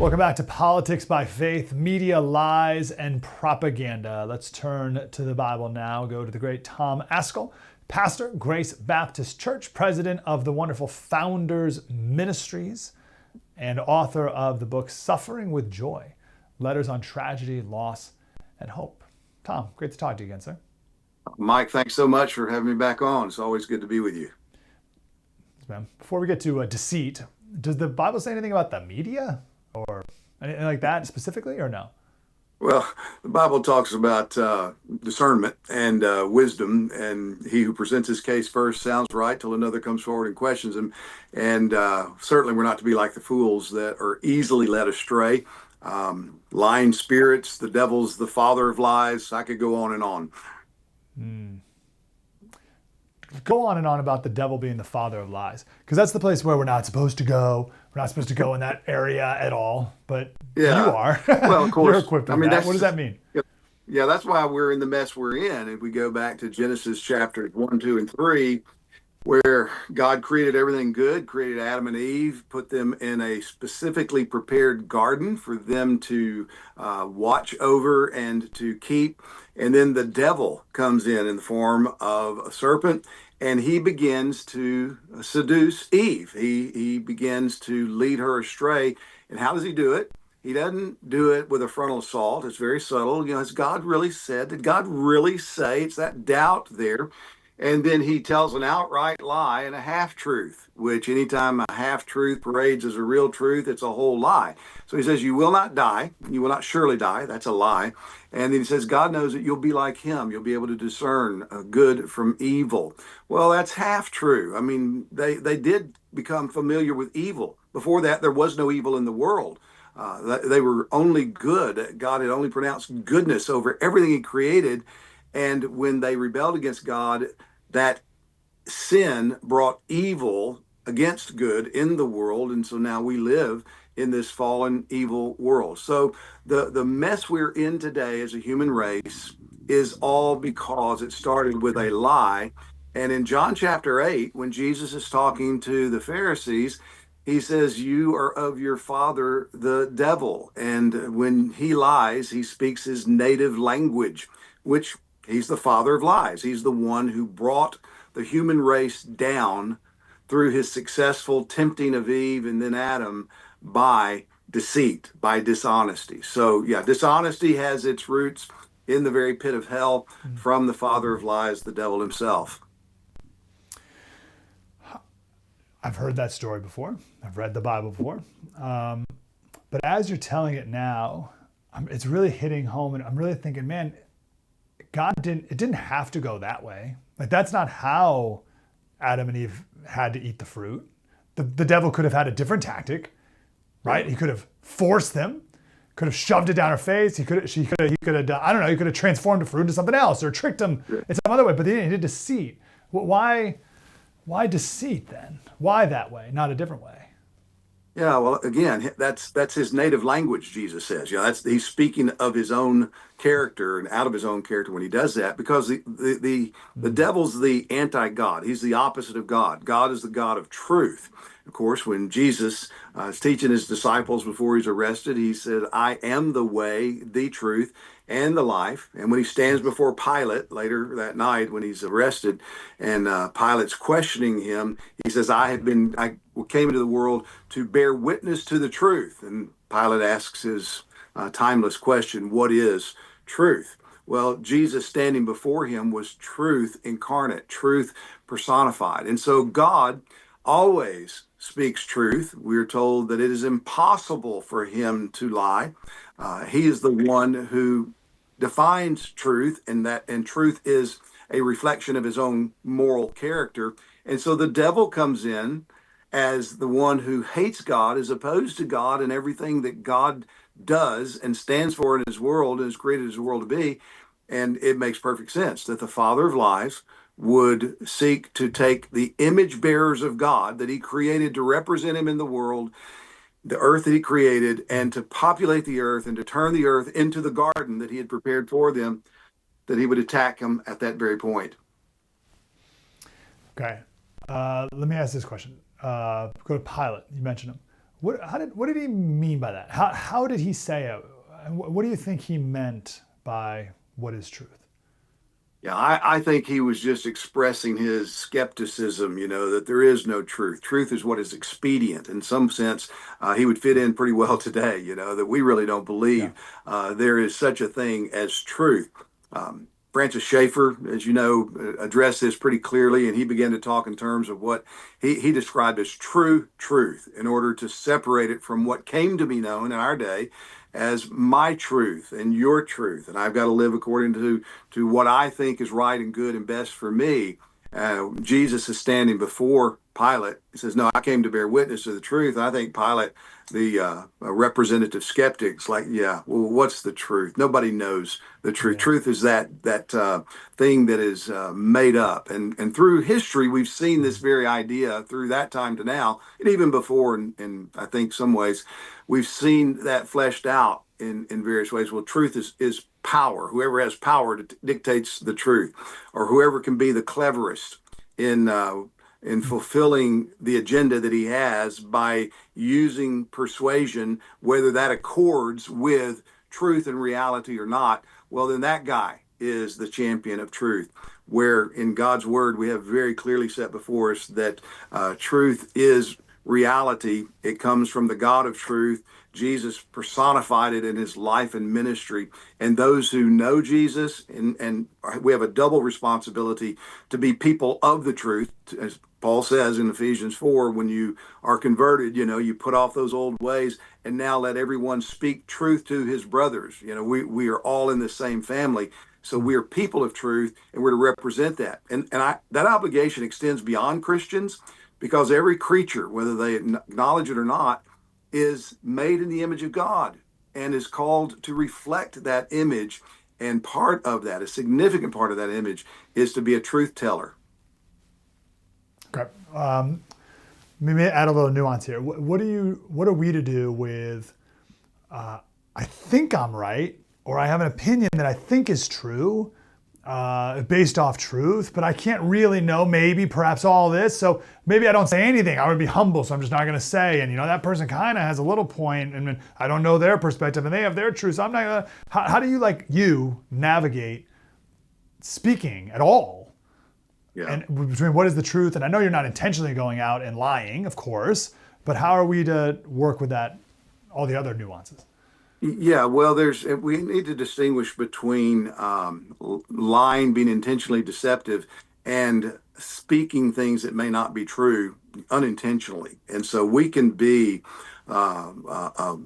Welcome back to Politics by Faith, Media, Lies, and Propaganda. Let's turn to the Bible now. Go to the great Tom Ascol, pastor, Grace Baptist Church, president of the wonderful Founders Ministries, and author of the book Suffering with Joy, Letters on Tragedy, Loss, and Hope. Tom, great to talk to you again, sir. Mike, thanks so much for having me back on. It's always good to be with you. Yes, ma'am. Before we get to deceit, does the Bible say anything about the media or anything like that specifically, or no? Well, the Bible talks about discernment and wisdom, and he who presents his case first sounds right till another comes forward and questions him. And certainly we're not to be like the fools that are easily led astray. Lying spirits, the devil's the father of lies. I could go on and on. Go on and on about the devil being the father of lies, because that's the place where we're not supposed to go. We're not supposed to go in that area at all, but Yeah. you are. Well, of course. You're equipped with that. What does that mean? Yeah, that's why we're in the mess we're in. If we go back to Genesis chapters 1, 2, and 3, where God created everything good, created Adam and Eve, put them in a specifically prepared garden for them to watch over and to keep. And then the devil comes in the form of a serpent, and he begins to seduce Eve. He begins to lead her astray. And how does he do it? He doesn't do it with a frontal assault. It's very subtle. You know, has God really said? Did God really say? It's that doubt there. And then he tells an outright lie and a half-truth, which anytime a half-truth parades as a real truth, it's a whole lie. So he says, you will not die. You will not surely die. That's a lie. And then he says, God knows that you'll be like him. You'll be able to discern good from evil. Well, that's half true. I mean, they did become familiar with evil. Before that, there was no evil in the world. They were only good. God had only pronounced goodness over everything he created. And when they rebelled against God, that sin brought evil against good in the world. And so now we live in this fallen, evil world. So the mess we're in today as a human race is all because it started with a lie. And in John chapter 8, when Jesus is talking to the Pharisees, he says, you are of your father, the devil. And when he lies, he speaks his native language, which he's the father of lies. He's the one who brought the human race down through his successful tempting of Eve and then Adam by deceit, by dishonesty. So yeah, dishonesty has its roots in the very pit of hell from the father of lies, the devil himself. I've heard that story before. I've read the Bible before. But as you're telling it now, it's really hitting home, and I'm really thinking, man, it didn't have to go that way. Like, that's not how Adam and Eve had to eat the fruit. The devil could have had a different tactic, right? He could have forced them, could have shoved it down her face. He could have done, I don't know, he could have transformed the fruit into something else or tricked them in some other way, but he did deceit. Why deceit then? Why that way, not a different way? Yeah, well, again, that's his native language, Jesus says. You know, he's speaking of his own character and out of his own character when he does that, because the devil's the anti-God. He's the opposite of God. God is the God of truth. Of course, when Jesus is teaching his disciples before he's arrested, he said, I am the way, the truth, and the life. And when he stands before Pilate later that night when he's arrested and Pilate's questioning him, he says, I came into the world to bear witness to the truth. And Pilate asks his timeless question, what is truth? Well, Jesus standing before him was truth incarnate, truth personified. And so God always speaks truth. We're told that it is impossible for him to lie. He is the one who defines truth, and truth is a reflection of his own moral character. And so the devil comes in as the one who hates God, is opposed to God and everything that God does and stands for in his world and has created his world to be. And it makes perfect sense that the father of lies would seek to take the image bearers of God that he created to represent him in the world, the earth that he created, and to populate the earth and to turn the earth into the garden that he had prepared for them, that he would attack them at that very point. Okay. Let me ask this question. Go to Pilate. You mentioned him. What did he mean by that? How did he say it? And what do you think he meant by what is truth? Yeah, I think he was just expressing his skepticism, that there is no truth. Truth is what is expedient. In some sense, he would fit in pretty well today, that we really don't Yeah. believe there is such a thing as truth. Francis Schaeffer, as you know, addressed this pretty clearly, and he began to talk in terms of what he described as true truth in order to separate it from what came to be known in our day as my truth and your truth. And I've got to live according to what I think is right and good and best for me. Jesus is standing before Pilate. He says, "No, I came to bear witness to the truth." And I think Pilate, the representative skeptics, like, yeah, well, what's the truth? Nobody knows the truth. Yeah. Truth is that thing that is made up. And through history, we've seen this very idea through that time to now, and even before. And I think some ways we've seen that fleshed out in various ways. Well, truth is power. Whoever has power dictates the truth, or whoever can be the cleverest in fulfilling the agenda that he has by using persuasion, whether that accords with truth and reality or not. Well, then that guy is the champion of truth. Where in God's word we have very clearly set before us that truth is reality. It comes from the God of truth. Jesus personified it in his life and ministry. And those who know Jesus, and we have a double responsibility to be people of the truth. As Paul says in Ephesians 4, when you are converted, you put off those old ways, and now let everyone speak truth to his brothers. We are all in the same family. So we are people of truth, and we're to represent that. That obligation extends beyond Christians, because every creature, whether they acknowledge it or not, is made in the image of God and is called to reflect that image. And part of that, a significant part of that image, is to be a truth teller. Okay. Maybe add a little nuance here. What are we to do with, I think I'm right, or I have an opinion that I think is true, based off truth, but I can't really know, maybe, perhaps all this. So maybe I don't say anything. I would be humble, so I'm just not going to say. And that person kind of has a little point, and I don't know their perspective, and they have their truth. So I'm not going to. How do you navigate speaking at all? Yeah. And between what is the truth, and I know you're not intentionally going out and lying, of course, but how are we to work with that, all the other nuances? Yeah, well, we need to distinguish between lying, being intentionally deceptive, and speaking things that may not be true unintentionally. And so we can be a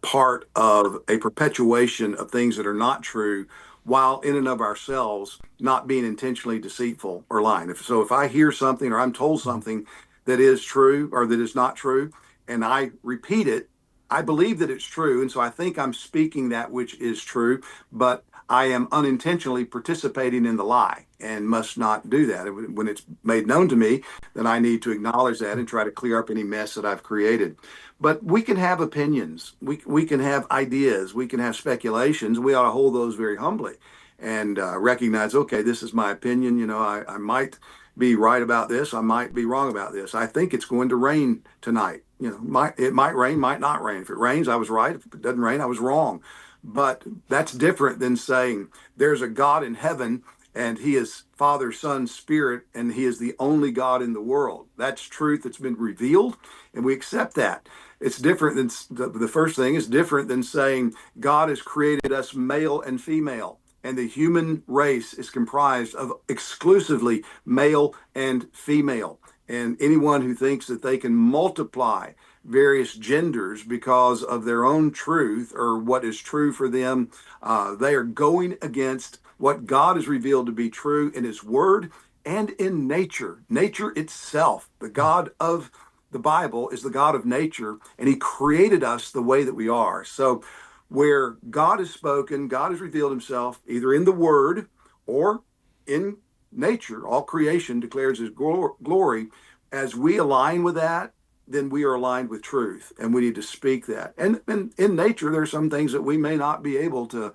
part of a perpetuation of things that are not true, while in and of ourselves not being intentionally deceitful or lying. If I hear something or I'm told something that is true or that is not true, and I repeat it, I believe that it's true, and so I think I'm speaking that which is true, but I am unintentionally participating in the lie and must not do that. When it's made known to me, then I need to acknowledge that and try to clear up any mess that I've created. But we can have opinions, we can have ideas, we can have speculations. We ought to hold those very humbly and recognize, okay, this is my opinion. I might be right about this. I might be wrong about this. I think it's going to rain tonight. It might rain, might not rain. If it rains, I was right. If it doesn't rain, I was wrong. But that's different than saying there's a God in heaven and he is Father, Son, Spirit, and he is the only God in the world. That's truth that's been revealed, and we accept that. It's different than the first thing is different than saying God has created us male and female, and the human race is comprised of exclusively male and female. And anyone who thinks that they can multiply various genders because of their own truth or what is true for them, they are going against what God has revealed to be true in his word and in nature. Nature itself, the God of the Bible is the God of nature, and he created us the way that we are. So where God has spoken, God has revealed himself either in the word or in nature. All creation declares his glory. As we align with that, then we are aligned with truth, and we need to speak that. And in nature, there are some things that we may not be able to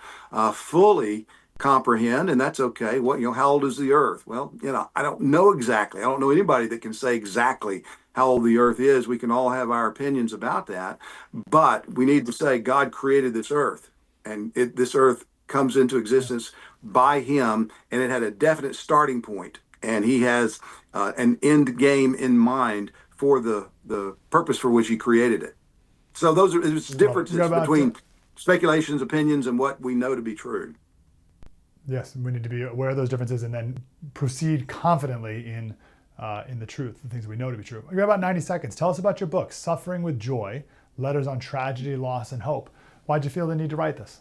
fully comprehend, and that's okay. How old is the earth? Well, I don't know exactly. I don't know anybody that can say exactly how old the earth is. We can all have our opinions about that, but we need to say God created this earth, and this earth comes into existence by him, and it had a definite starting point, and he has an end game in mind for the purpose for which he created it. So there's Well, differences between speculations, opinions, and what we know to be true. Yes, we need to be aware of those differences and then proceed confidently in the truth, the things we know to be true. We got about 90 seconds. Tell us about your book, Suffering with Joy, Letters on Tragedy, Loss, and Hope. Why'd you feel the need to write this?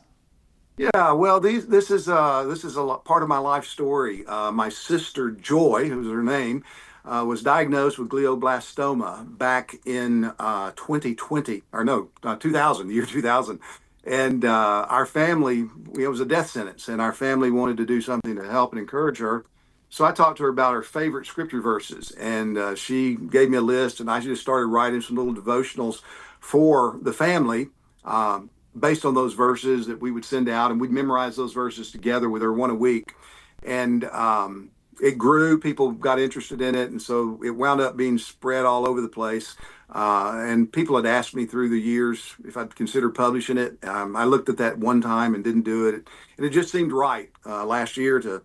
Yeah, well, this is part of my life story. My sister Joy, who's her name, was diagnosed with glioblastoma back in 2020, or no, 2000, the year 2000. And our family, it was a death sentence, and our family wanted to do something to help and encourage her. So I talked to her about her favorite scripture verses, and she gave me a list, and I just started writing some little devotionals for the family. Based on those verses that we would send out, and we'd memorize those verses together with her one a week. And it grew, people got interested in it, and so it wound up being spread all over the place. And people had asked me through the years if I'd consider publishing it. I looked at that one time and didn't do it, and it just seemed right last year to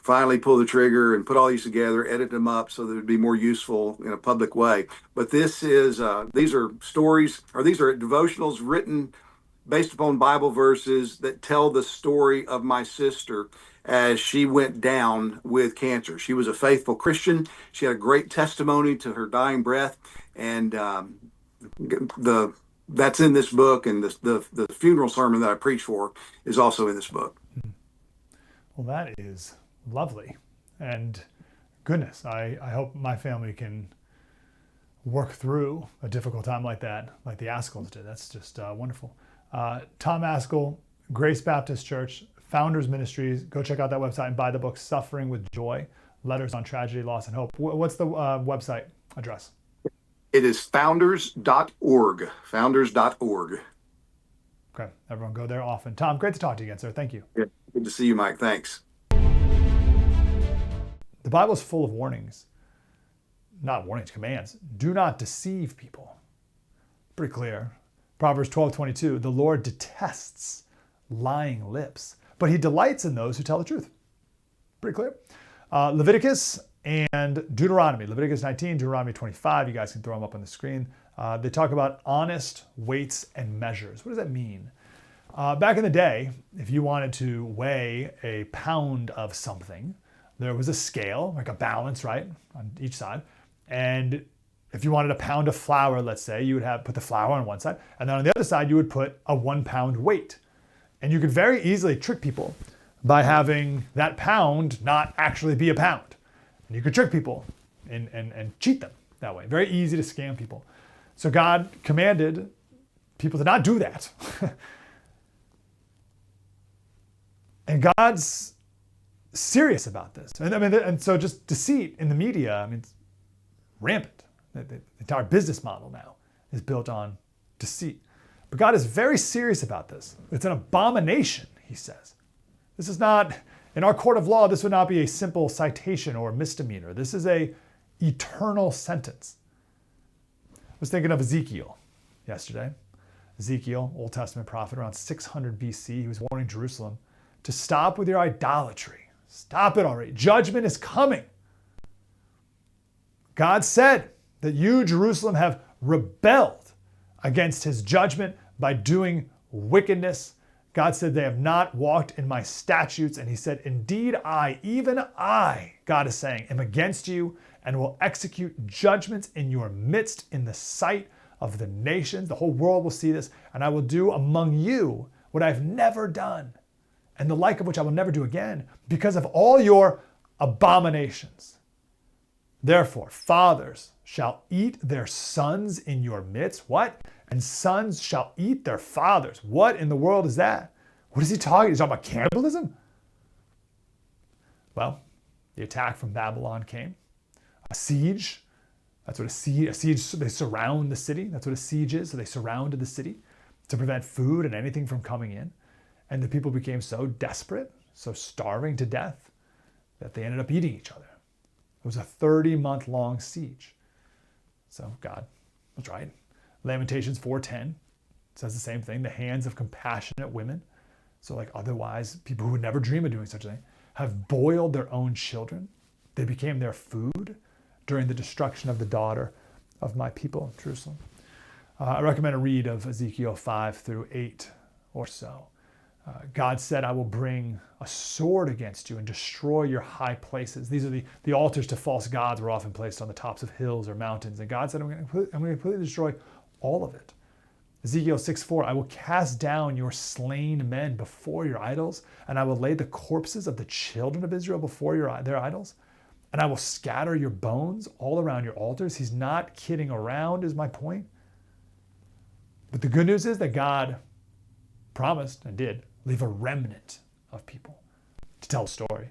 finally pull the trigger and put all these together, edit them up so that it'd be more useful in a public way. But these are stories, or these are devotionals written based upon Bible verses that tell the story of my sister as she went down with cancer. She was a faithful Christian. She had a great testimony to her dying breath, and that's in this book. And the funeral sermon that I preach for is also in this book. Well, that is lovely, and goodness, I hope my family can work through a difficult time like that, like the Ascols did. That's just wonderful. Tom Ascol, Grace Baptist Church, Founders Ministries. Go check out that website and buy the book, Suffering with Joy, Letters on Tragedy, Loss, and Hope. What's the website address? It is founders.org. Founders.org. Okay, everyone go there often. Tom, great to talk to you again, sir. Thank you. Yeah, good to see you, Mike. Thanks. The Bible is full of warnings. Not warnings, commands. Do not deceive people. Pretty clear. Proverbs 12:22, the Lord detests lying lips, but he delights in those who tell the truth. Pretty clear. Leviticus and Deuteronomy. Leviticus 19, Deuteronomy 25. You guys can throw them up on the screen. They talk about honest weights and measures. What does that mean? Back in the day, if you wanted to weigh a pound of something, there was a scale, like a balance, right, on each side. And if you wanted a pound of flour, let's say, you would put the flour on one side, and then on the other side, you would put a 1 pound weight. And you could very easily trick people by having that pound not actually be a pound. And you could trick people and cheat them that way. Very easy to scam people. So God commanded people to not do that. And God's serious about this. And so just deceit in the media, it's rampant. The entire business model now is built on deceit. But God is very serious about this. It's an abomination, he says. This is not, in our court of law, this would not be a simple citation or misdemeanor. This is an eternal sentence. I was thinking of Ezekiel yesterday. Ezekiel, Old Testament prophet, around 600 BC, he was warning Jerusalem to stop with your idolatry. Stop it already. Judgment is coming. God said that you, Jerusalem, have rebelled against his judgment by doing wickedness. God said they have not walked in my statutes. And he said, indeed, even I, God is saying, am against you and will execute judgments in your midst in the sight of the nations. The whole world will see this. And I will do among you what I've never done, and the like of which I will never do again, because of all your abominations. Therefore, fathers shall eat their sons in your midst. What? And sons shall eat their fathers. What in the world is that? What is he talking? He's talking about cannibalism? Well, the attack from Babylon came. A siege. That's what a siege, they surround the city. That's what a siege is. So they surrounded the city to prevent food and anything from coming in. And the people became so desperate, so starving to death that they ended up eating each other. It was a 30-month-long siege. So God was right. Lamentations 4:10 says the same thing. The hands of compassionate women, so like otherwise people who would never dream of doing such a thing, have boiled their own children. They became their food during the destruction of the daughter of my people, Jerusalem. I recommend a read of Ezekiel 5-8 or so. God said, I will bring a sword against you and destroy your high places. These are the altars to false gods were often placed on the tops of hills or mountains. And God said, I'm going to completely destroy all of it. Ezekiel 6:4, I will cast down your slain men before your idols, and I will lay the corpses of the children of Israel before their idols, and I will scatter your bones all around your altars. He's not kidding around, is my point. But the good news is that God promised and did leave a remnant of people to tell the story.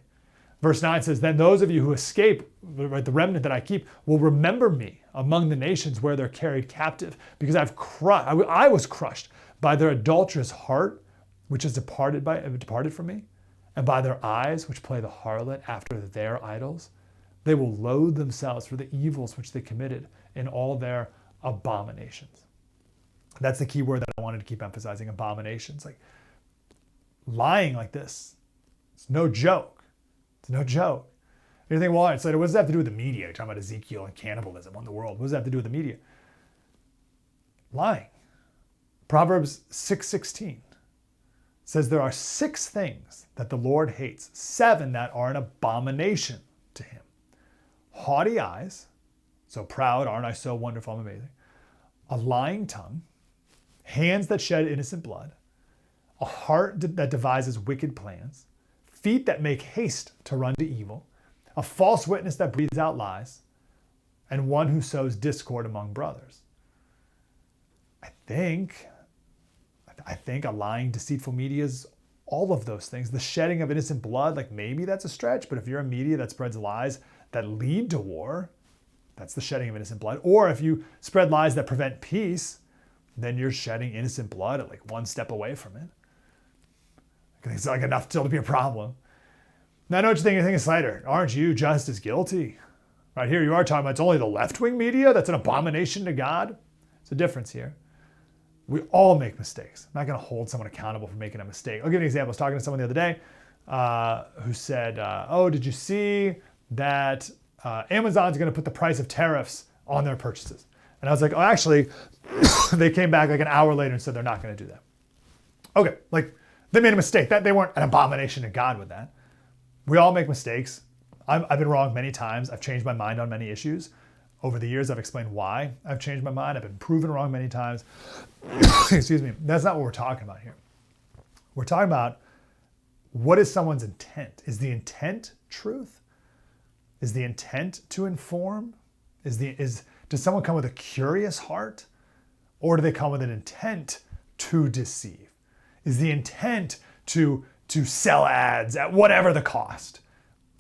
Verse 9 says, then those of you who escape, right, the remnant that I keep, will remember me among the nations where they're carried captive, because I was crushed by their adulterous heart, which has departed from me, and by their eyes, which play the harlot after their idols. They will loathe themselves for the evils which they committed in all their abominations. That's the key word that I wanted to keep emphasizing, abominations. Like lying like this, it's no joke. It's no joke. You think, well, Slater, what does that have to do with the media? You're talking about Ezekiel and cannibalism in the world. What does that have to do with the media? Lying. Proverbs 6:16 says there are 6 things that the Lord hates, 7 that are an abomination to him. Haughty eyes, so proud, aren't I so wonderful, I'm amazing. A lying tongue, hands that shed innocent blood, a heart that devises wicked plans, feet that make haste to run to evil, a false witness that breathes out lies, and one who sows discord among brothers. I think a lying, deceitful media is all of those things. The shedding of innocent blood, like maybe that's a stretch, but if you're a media that spreads lies that lead to war, that's the shedding of innocent blood. Or if you spread lies that prevent peace, then you're shedding innocent blood at like one step away from it. It's like enough still to be a problem. Now I know what you're thinking, Slater, aren't you just as guilty? Right here you are talking about it's only the left-wing media that's an abomination to God. There's a difference here. We all make mistakes. I'm not going to hold someone accountable for making a mistake. I'll give you an example. I was talking to someone the other day who said, oh, did you see that Amazon's going to put the price of tariffs on their purchases? And I was like, oh, actually, they came back like an hour later and said they're not going to do that. Okay, like they made a mistake. That they weren't an abomination to God with that. We all make mistakes. I've been wrong many times. I've changed my mind on many issues. Over the years, I've explained why I've changed my mind. I've been proven wrong many times. Excuse me. That's not what we're talking about here. We're talking about what is someone's intent. Is the intent truth? Is the intent to inform? Does someone come with a curious heart? Or do they come with an intent to deceive? Is the intent to sell ads at whatever the cost?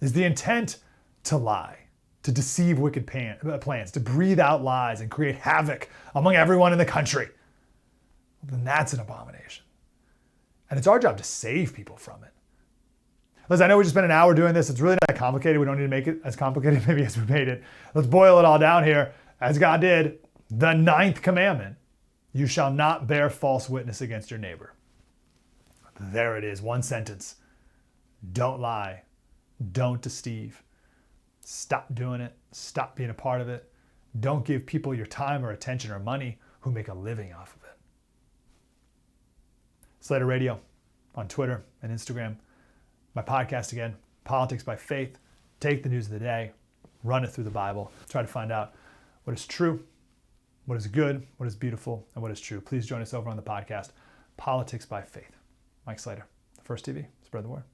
Is the intent to lie, to deceive wicked plans, to breathe out lies and create havoc among everyone in the country? Then that's an abomination. And it's our job to save people from it. Listen, I know we just spent an hour doing this. It's really not complicated. We don't need to make it as complicated maybe as we made it. Let's boil it all down here. As God did, the 9th commandment, you shall not bear false witness against your neighbor. There it is, one sentence. Don't lie. Don't deceive. Stop doing it. Stop being a part of it. Don't give people your time or attention or money who make a living off of it. Slater Radio on Twitter and Instagram. My podcast again, Politics by Faith. Take the news of the day, run it through the Bible, try to find out what is true, what is good, what is beautiful, and what is true. Please join us over on the podcast, Politics by Faith. Mike Slater, First TV, spread the word.